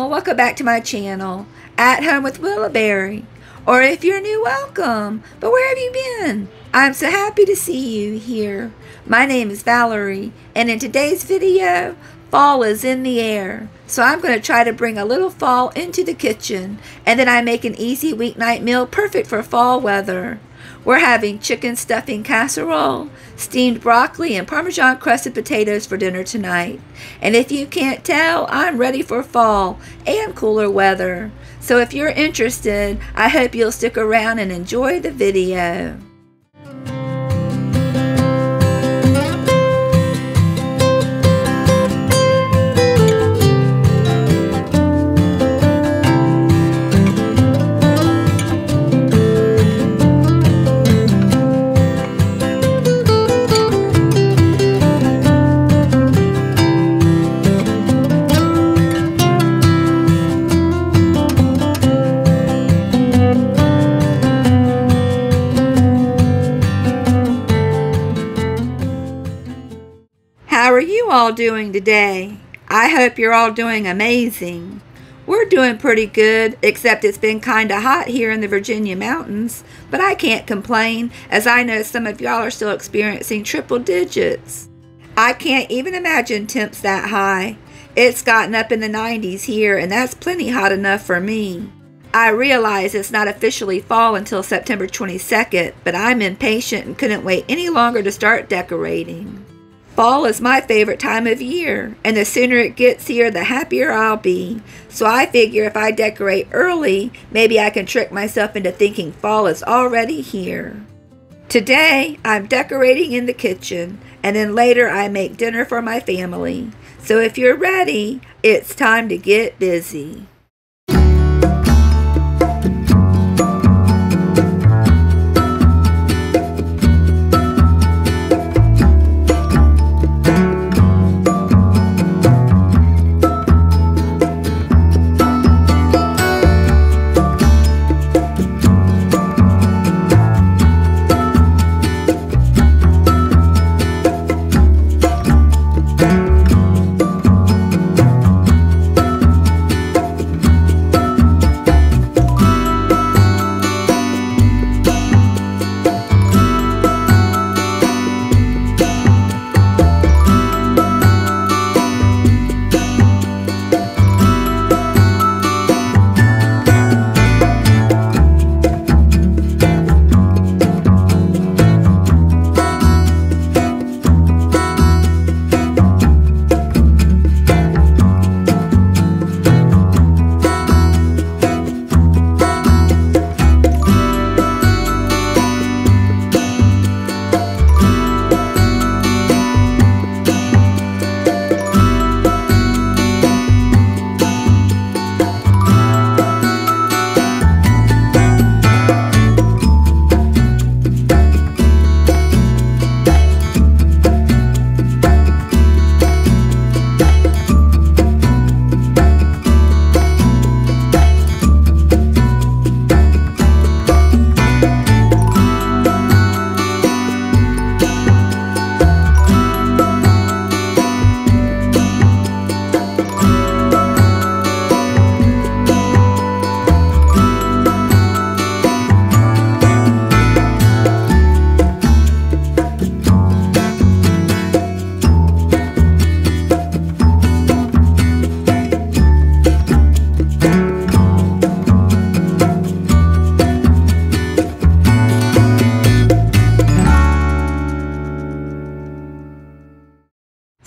all, welcome back to my channel, At Home with Willowberry. Or if you're new, welcome. But where have you been? I'm so happy to see you here. My name is Valerie, and in today's video, fall is in the air. So I'm going to try to bring a little fall into the kitchen, and then I make an easy weeknight meal perfect for fall weather. We're having chicken stuffing casserole, steamed broccoli, and Parmesan crusted potatoes for dinner tonight. And if you can't tell, I'm ready for fall and cooler weather. So if you're interested, I hope you'll stick around and enjoy the video. How are you all doing today? I hope you're all doing amazing. We're doing pretty good, except it's been kinda hot here in the Virginia mountains, but I can't complain, as I know some of y'all are still experiencing triple digits. I can't even imagine temps that high. It's gotten up in the 90s here, and that's plenty hot enough for me. I realize it's not officially fall until September 22nd, but I'm impatient and couldn't wait any longer to start decorating. Fall is my favorite time of year, and the sooner it gets here, the happier I'll be. So I figure if I decorate early, maybe I can trick myself into thinking fall is already here. Today, I'm decorating in the kitchen, and then later I make dinner for my family. So if you're ready, it's time to get busy.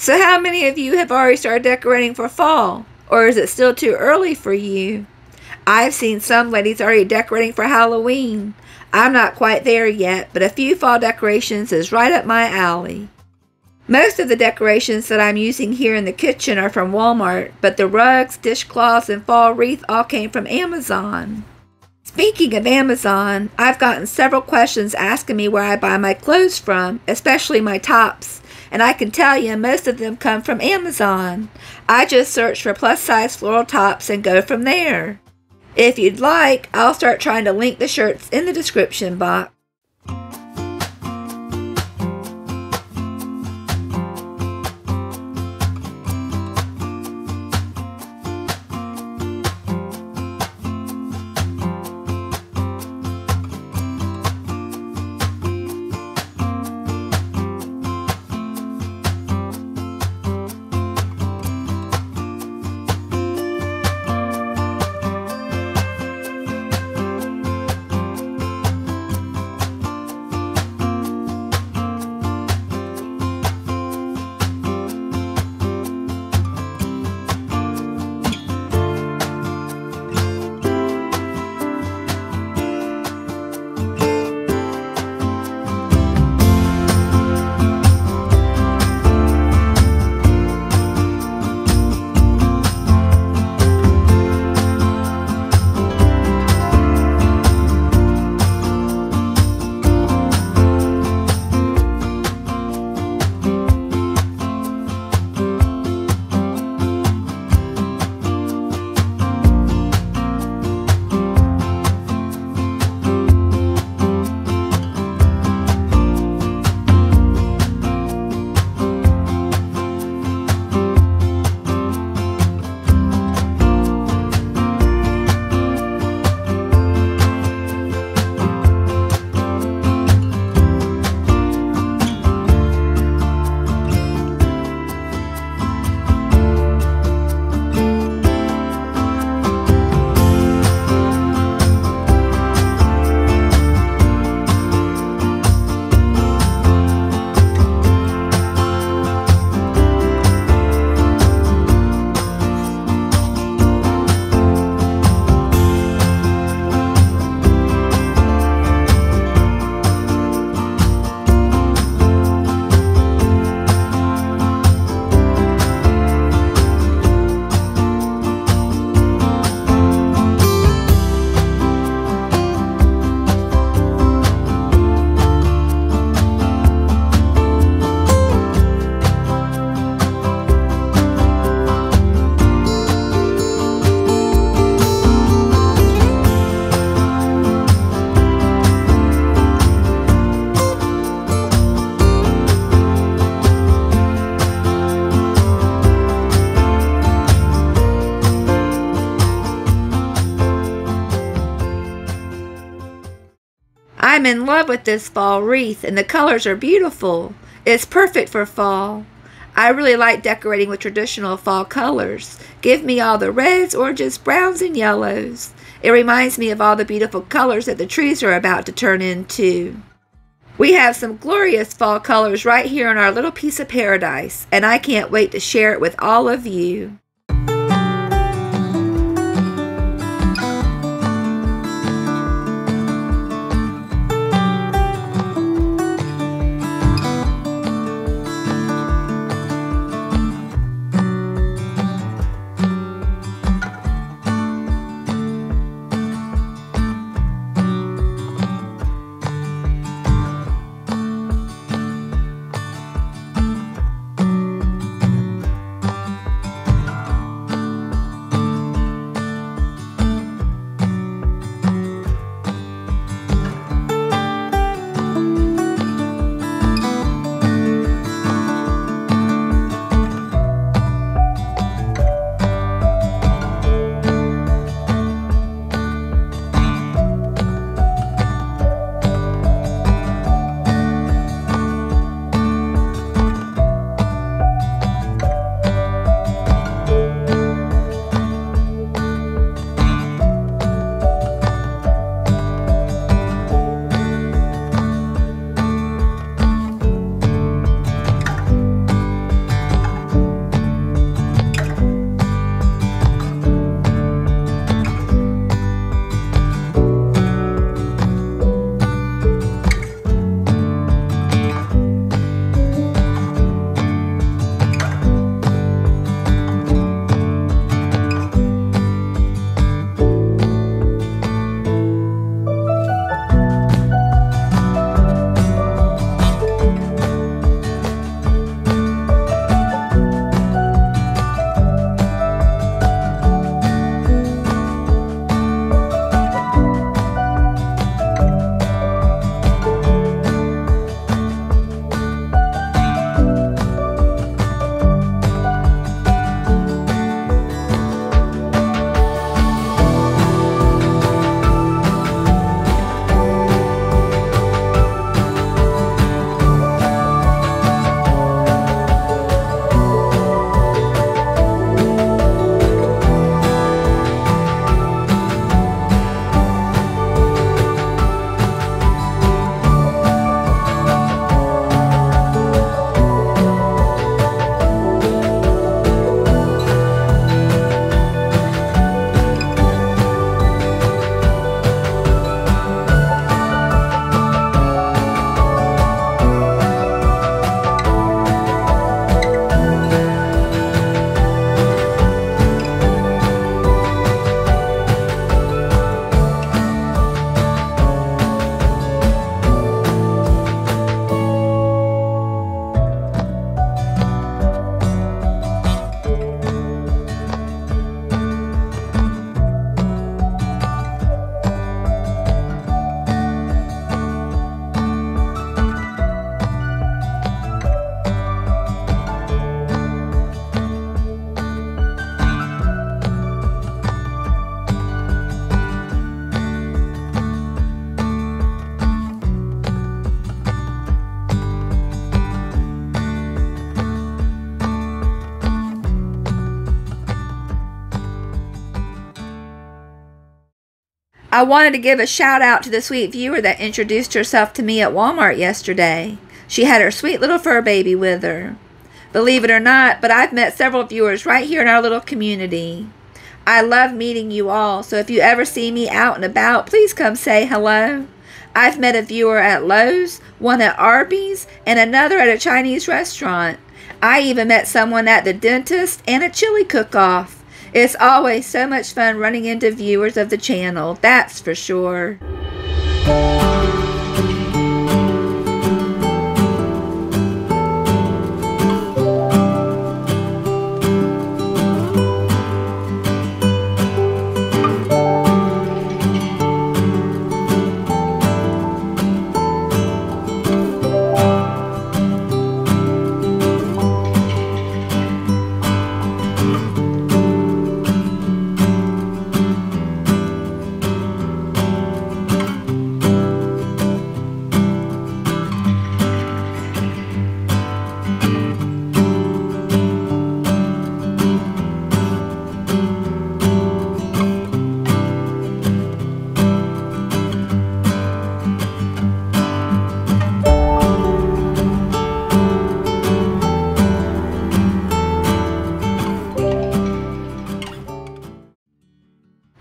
So how many of you have already started decorating for fall? Or is it still too early for you? I've seen some ladies already decorating for Halloween. I'm not quite there yet, but a few fall decorations is right up my alley. Most of the decorations that I'm using here in the kitchen are from Walmart, but the rugs, dishcloths, and fall wreath all came from Amazon. Speaking of Amazon, I've gotten several questions asking me where I buy my clothes from, especially my tops. And I can tell you most of them come from Amazon. I just search for plus-size floral tops and go from there. If you'd like, I'll start trying to link the shirts in the description box. I'm in love with this fall wreath, and the colors are beautiful. It's perfect for fall. I really like decorating with traditional fall colors. Give me all the reds, oranges, browns, and yellows. It reminds me of all the beautiful colors that the trees are about to turn into. We have some glorious fall colors right here in our little piece of paradise, and I can't wait to share it with all of you. I wanted to give a shout out to the sweet viewer that introduced herself to me at Walmart yesterday. She had her sweet little fur baby with her. Believe it or not, but I've met several viewers right here in our little community. I love meeting you all, so if you ever see me out and about, please come say hello. I've met a viewer at Lowe's, one at Arby's, and another at a Chinese restaurant. I even met someone at the dentist and a chili cook-off. It's always so much fun running into viewers of the channel, that's for sure.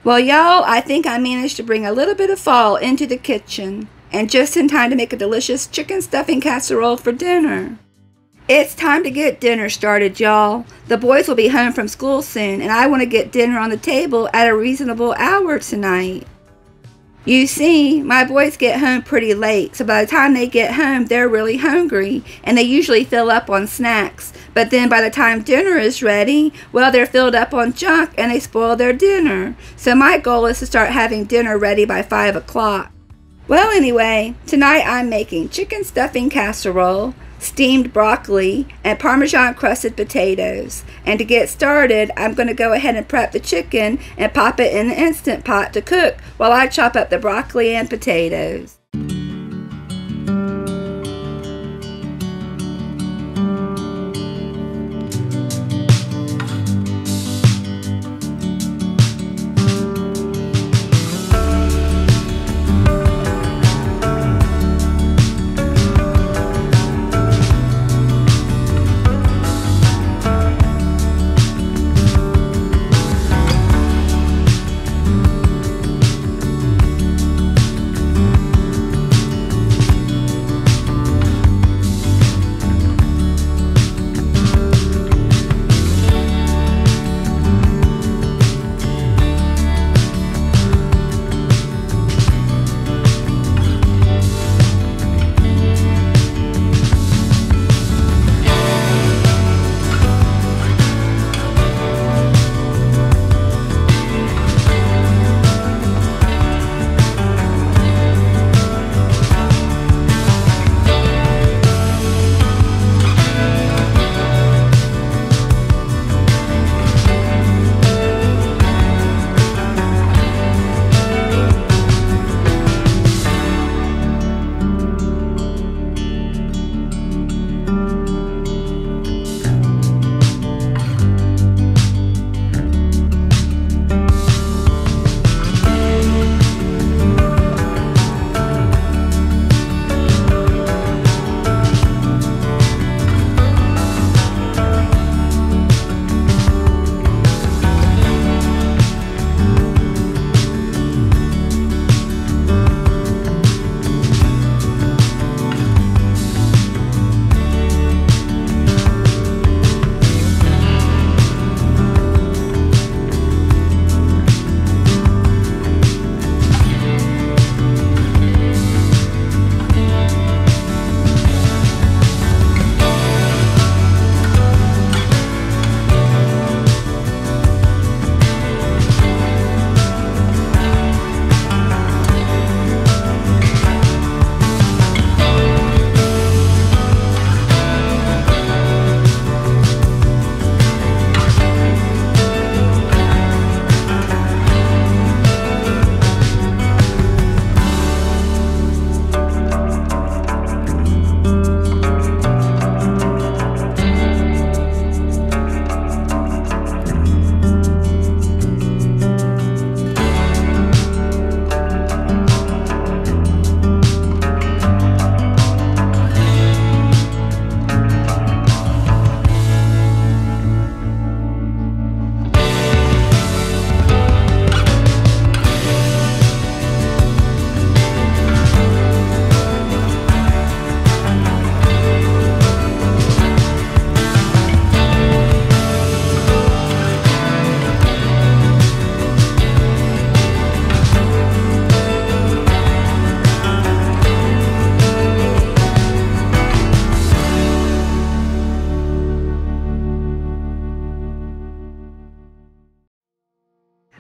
Well, y'all, I think I managed to bring a little bit of fall into the kitchen, and just in time to make a delicious chicken stuffing casserole for dinner. It's time to get dinner started, y'all. The boys will be home from school soon, and I want to get dinner on the table at a reasonable hour tonight. You see, my boys get home pretty late, so by the time they get home, they're really hungry, and they usually fill up on snacks. But then by the time dinner is ready, well, they're filled up on junk, and they spoil their dinner. So my goal is to start having dinner ready by 5 o'clock. Well, anyway, tonight I'm making chicken stuffing casserole, steamed broccoli, and Parmesan crusted potatoes. And to get started, I'm going to go ahead and prep the chicken and pop it in the Instant Pot to cook while I chop up the broccoli and potatoes.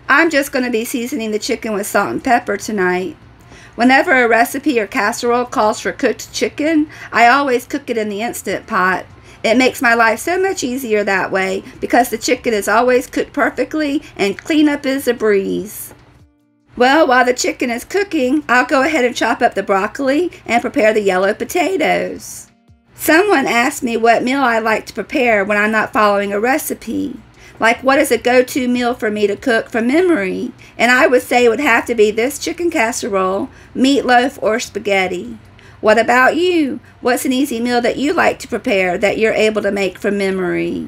I'm just going to be seasoning the chicken with salt and pepper tonight. Whenever a recipe or casserole calls for cooked chicken, I always cook it in the Instant Pot. It makes my life so much easier that way because the chicken is always cooked perfectly and cleanup is a breeze. Well, while the chicken is cooking, I'll go ahead and chop up the broccoli and prepare the yellow potatoes. Someone asked me what meal I like to prepare when I'm not following a recipe. Like, what is a go-to meal for me to cook from memory? And I would say it would have to be this chicken casserole, meatloaf, or spaghetti. What about you? What's an easy meal that you like to prepare that you're able to make from memory?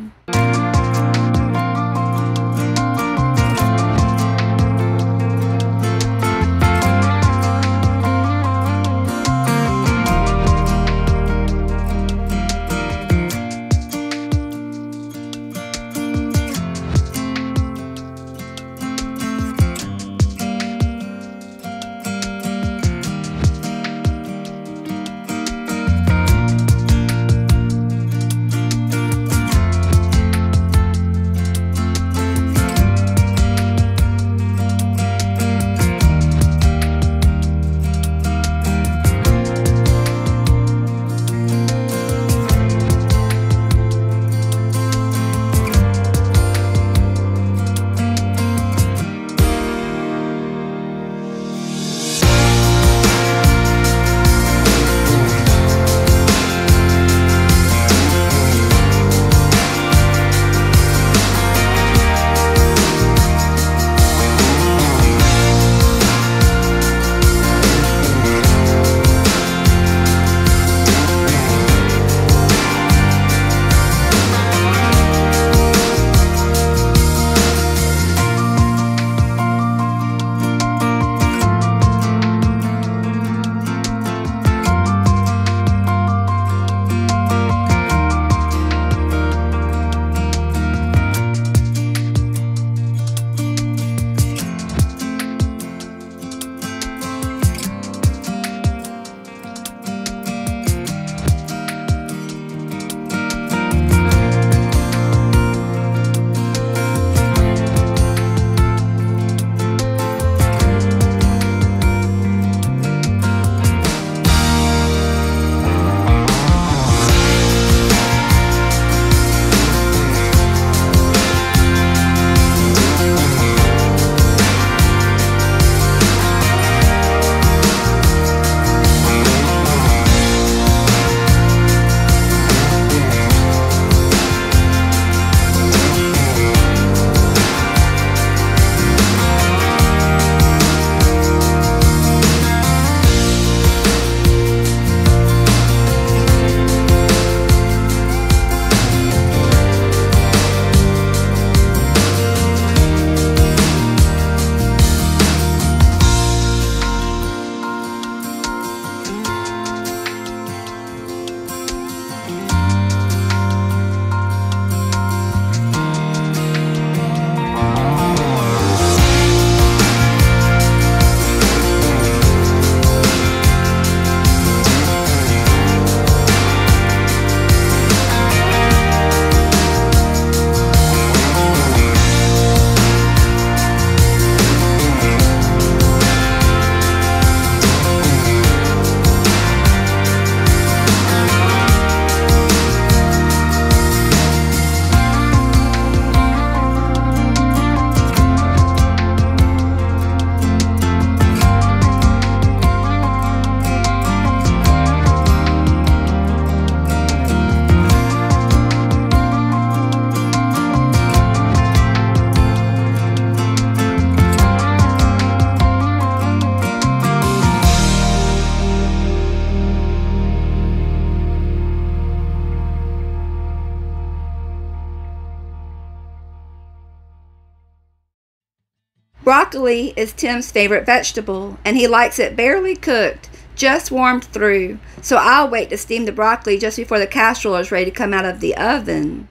Broccoli is Tim's favorite vegetable, and he likes it barely cooked, just warmed through, so I'll wait to steam the broccoli just before the casserole is ready to come out of the oven.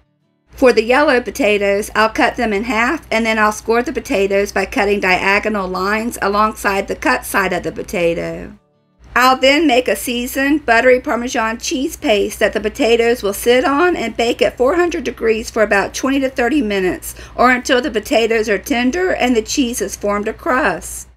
For the yellow potatoes, I'll cut them in half, and then I'll score the potatoes by cutting diagonal lines alongside the cut side of the potato. I'll then make a seasoned, buttery Parmesan cheese paste that the potatoes will sit on and bake at 400 degrees for about 20 to 30 minutes, or until the potatoes are tender and the cheese has formed a crust.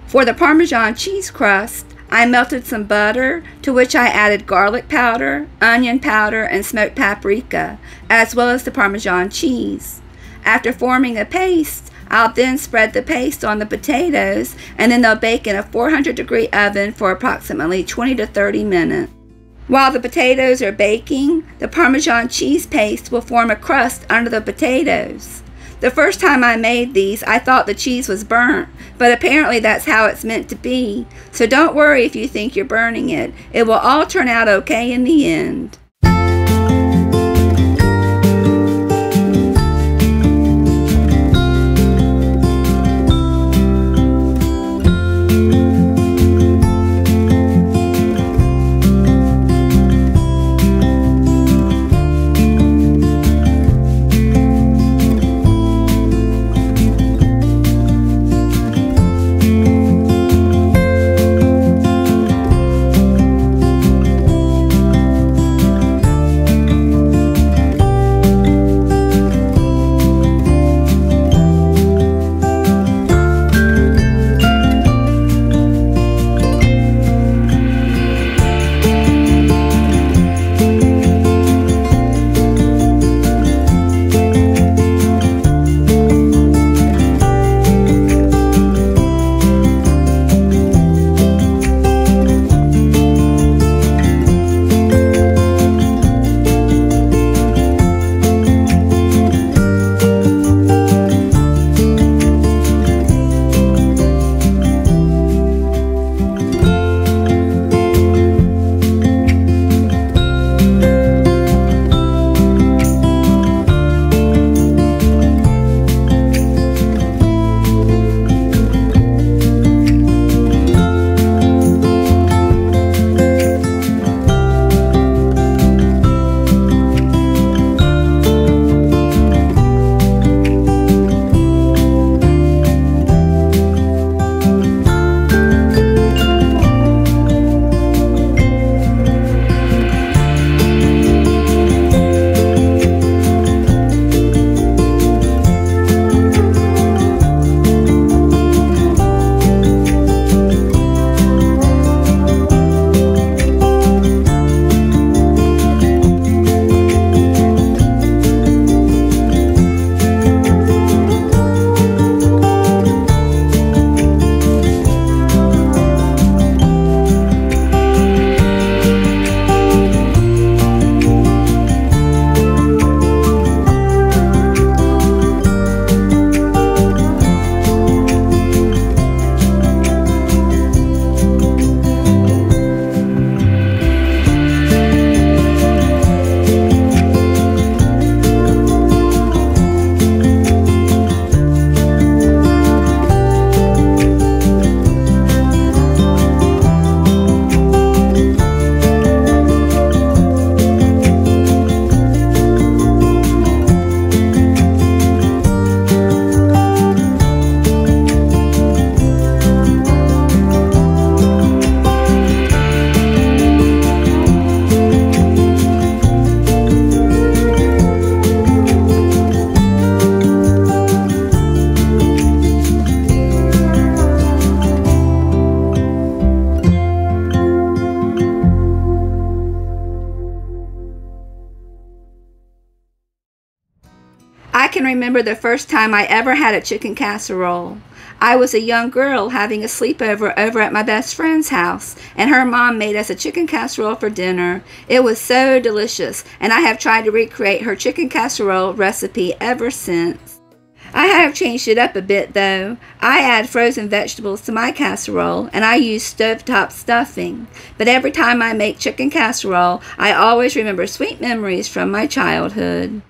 For the Parmesan cheese crust, I melted some butter, to which I added garlic powder, onion powder, and smoked paprika, as well as the Parmesan cheese. After forming the paste, I'll then spread the paste on the potatoes, and then they'll bake in a 400-degree oven for approximately 20 to 30 minutes. While the potatoes are baking, the Parmesan cheese paste will form a crust under the potatoes. The first time I made these, I thought the cheese was burnt, but apparently that's how it's meant to be. So don't worry if you think you're burning it. It will all turn out okay in the end. I can remember the first time I ever had a chicken casserole. I was a young girl having a sleepover over at my best friend's house, and her mom made us a chicken casserole for dinner. It was so delicious, and I have tried to recreate her chicken casserole recipe ever since. I have changed it up a bit though. I add frozen vegetables to my casserole, and I use stovetop stuffing. But every time I make chicken casserole, I always remember sweet memories from my childhood.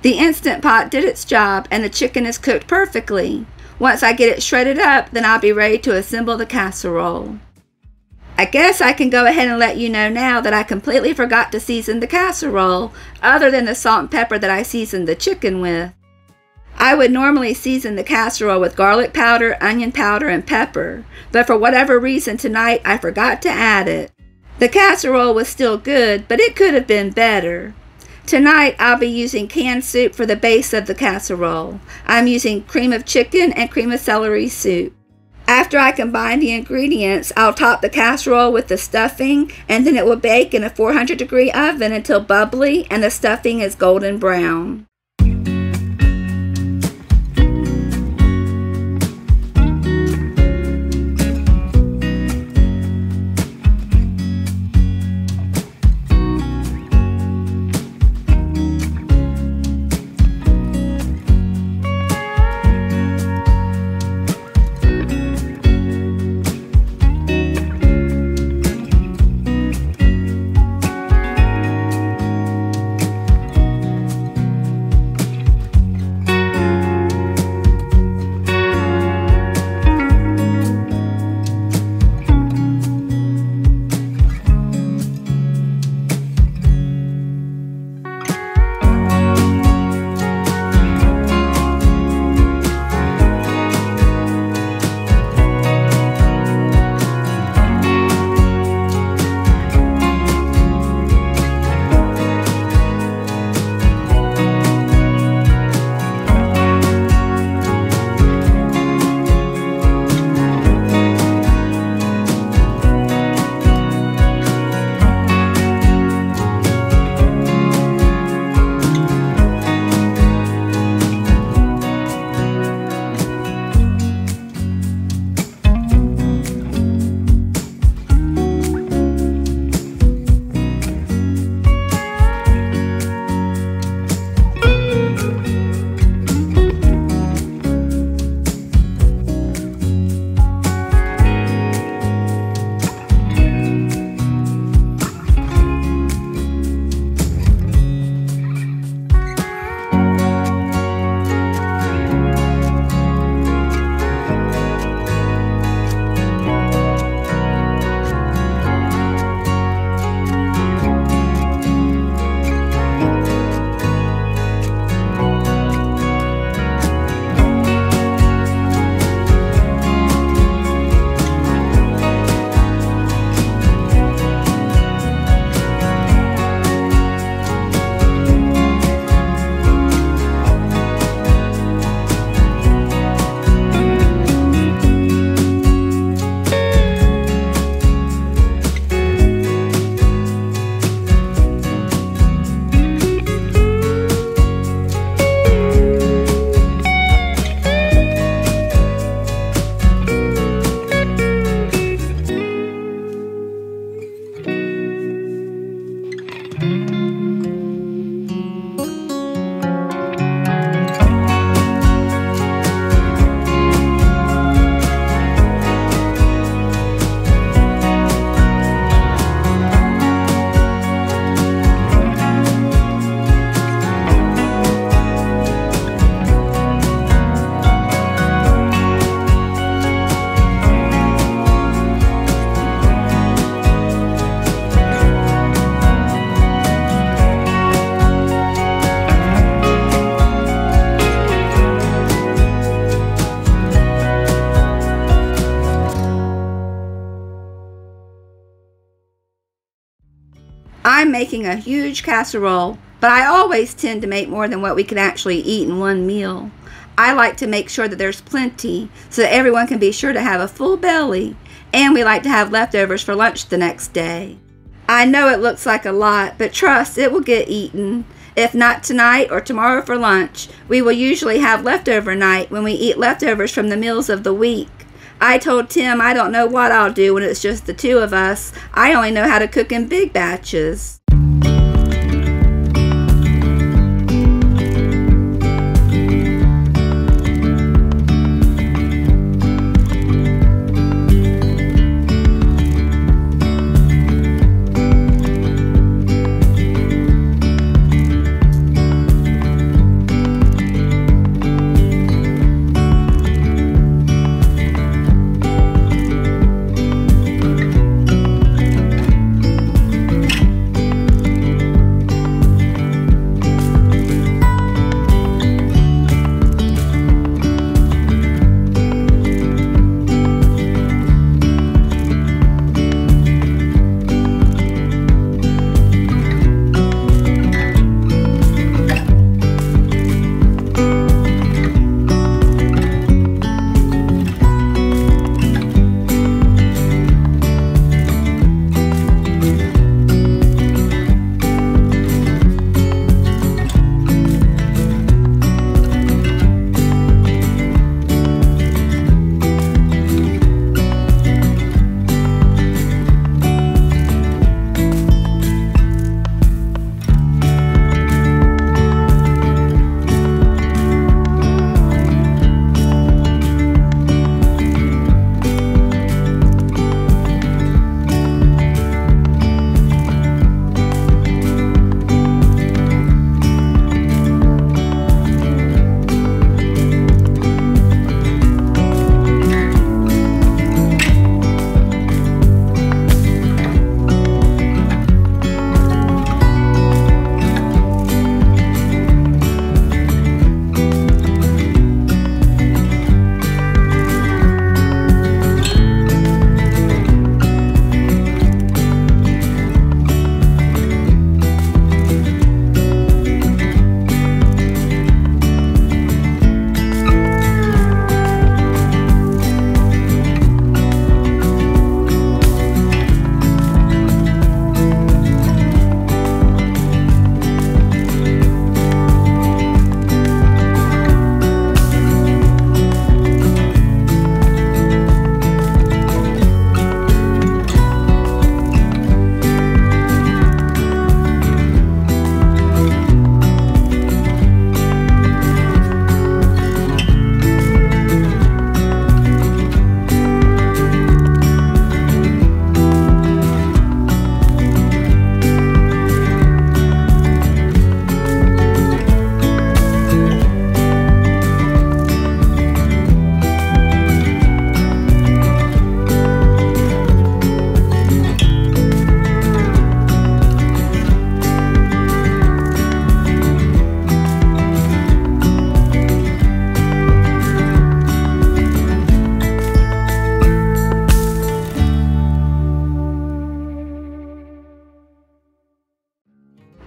The Instant Pot did its job and the chicken is cooked perfectly. Once I get it shredded up, then I'll be ready to assemble the casserole. I guess I can go ahead and let you know now that I completely forgot to season the casserole, other than the salt and pepper that I seasoned the chicken with. I would normally season the casserole with garlic powder, onion powder, and pepper, but for whatever reason tonight I forgot to add it. The casserole was still good, but it could have been better. Tonight I'll be using canned soup for the base of the casserole. I'm using cream of chicken and cream of celery soup. After I combine the ingredients, I'll top the casserole with the stuffing, and then it will bake in a 400-degree oven until bubbly and the stuffing is golden brown. I'm making a huge casserole, but I always tend to make more than what we can actually eat in one meal. I like to make sure that there's plenty so that everyone can be sure to have a full belly, and we like to have leftovers for lunch the next day. I know it looks like a lot, but trust, it will get eaten. If not tonight or tomorrow for lunch, we will usually have leftover night when we eat leftovers from the meals of the week. I told Tim I don't know what I'll do when it's just the two of us. I only know how to cook in big batches.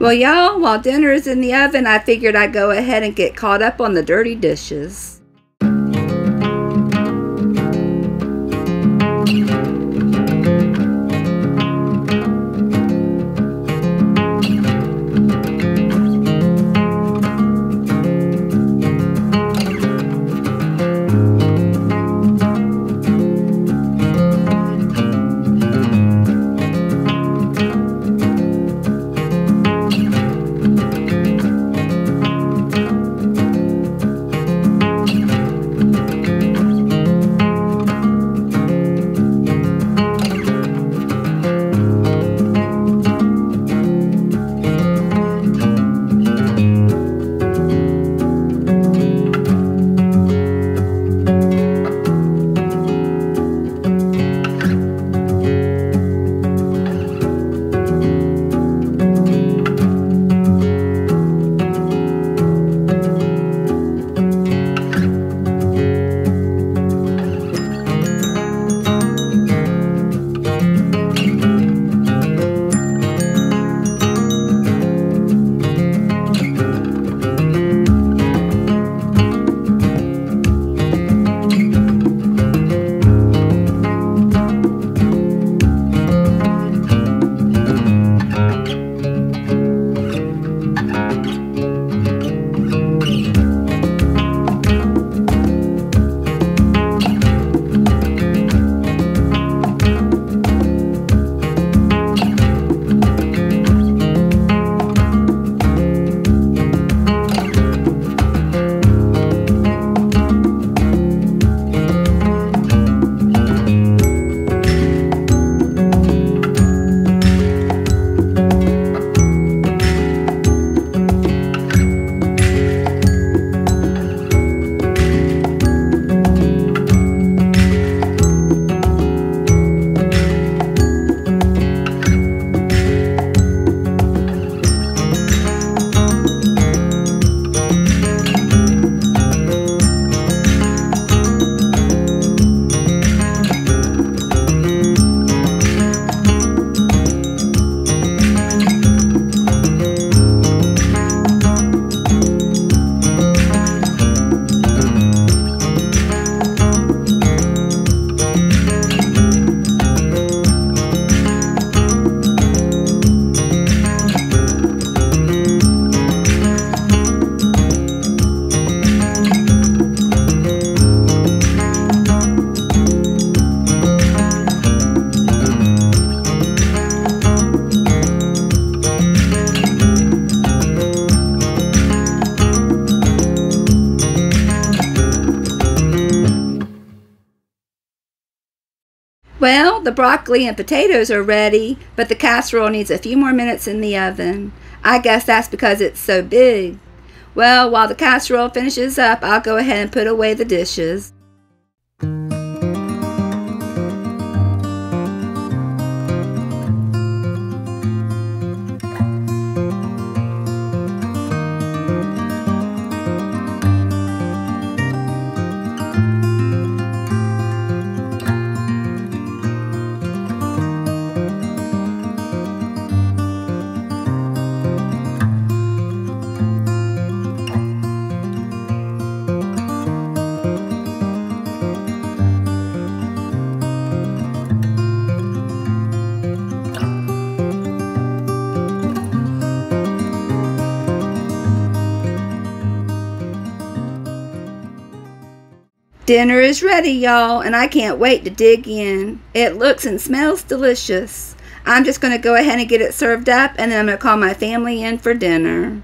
Well, y'all, while dinner is in the oven, I figured I'd go ahead and get caught up on the dirty dishes. Well, the broccoli and potatoes are ready, but the casserole needs a few more minutes in the oven. I guess that's because it's so big. Well, while the casserole finishes up, I'll go ahead and put away the dishes. Dinner is ready, y'all, and I can't wait to dig in. It looks and smells delicious. I'm just going to go ahead and get it served up, and then I'm going to call my family in for dinner.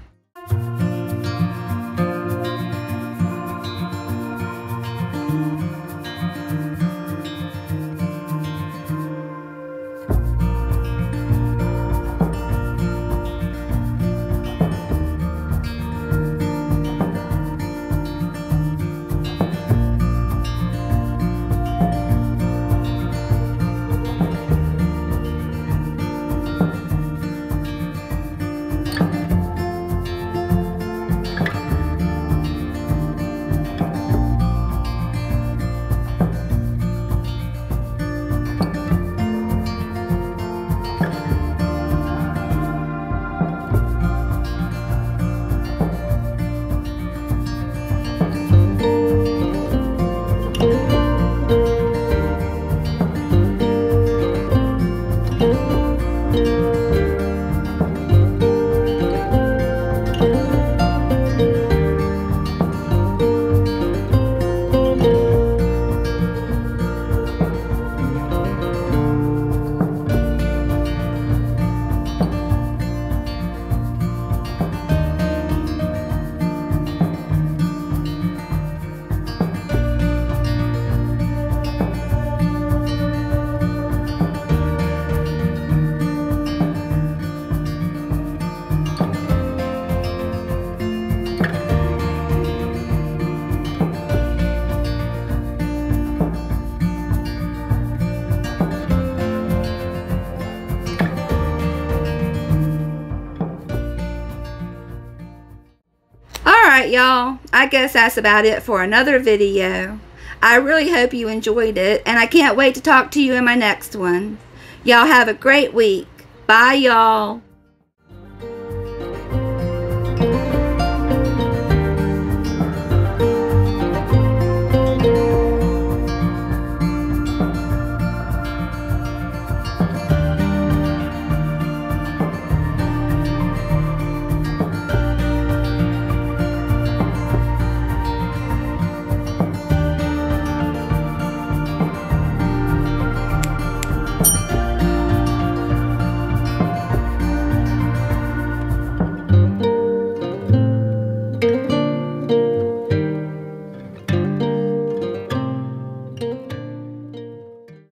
Alright, y'all, I guess that's about it for another video. I really hope you enjoyed it, and I can't wait to talk to you in my next one. Y'all have a great week. Bye, y'all.